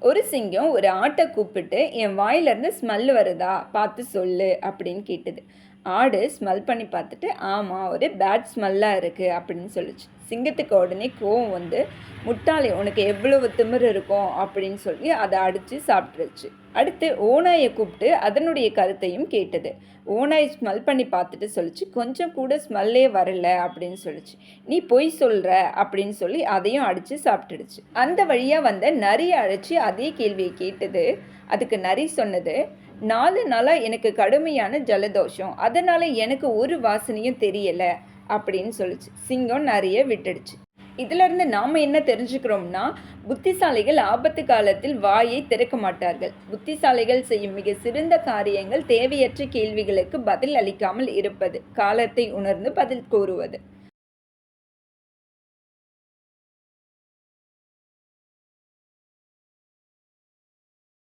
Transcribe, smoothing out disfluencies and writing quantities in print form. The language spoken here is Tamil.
ஒரு சிங்கம் ஒரு ஆட்டை கூப்பிட்டு, என் வாயிலிருந்து ஸ்மெல் வருதா பார்த்து சொல்லு அப்படின்னு கேட்டது. ஆடு ஸ்மெல் பண்ணி பார்த்துட்டு, ஆமாம் ஒரு பேட் ஸ்மெல்லாக இருக்குது அப்படின்னு சொல்லிச்சு. சிங்கத்துக்கு உடனே கோவம் வந்து, முட்டாளே உனக்கு எவ்வளவு திமிரு இருக்கும் அப்படின்னு சொல்லி அதை அடித்து சாப்பிட்டுருச்சு. அடுத்து ஓநாயை கூப்பிட்டு அதனுடைய கருத்தையும் கேட்டது. ஓநாய் ஸ்மெல் பண்ணி பார்த்துட்டு சொல்லிச்சு, கொஞ்சம் கூட ஸ்மெல்லே வரல அப்படின்னு சொல்லிச்சு. நீ பொய் சொல்கிற அப்படின்னு சொல்லி அதையும் அடித்து சாப்பிட்டுடுச்சு. அந்த வழியாக வந்த நரியை அழைச்சி அதே கேள்வியை கேட்டது. அதுக்கு நரி சொன்னது, 4 நாளாக எனக்கு கடுமையான ஜலதோஷம், அதனால் எனக்கு ஒரு வாசனையும் தெரியலை அப்படின்னு சொல்லிச்சு. சிங்கம் நரியை விட்டுடுச்சு. இதிலிருந்து நாம் என்ன தெரிஞ்சுக்கிறோம்னா, புத்திசாலிகள் ஆபத்து காலத்தில் வாயை திறக்க மாட்டார்கள். புத்திசாலிகள் செய்யும் மிக சிறந்த காரியங்கள் தேவையற்ற கேள்விகளுக்கு பதில் அளிக்காமல் இருப்பது, காலத்தை உணர்ந்து பதில் கூறுவது.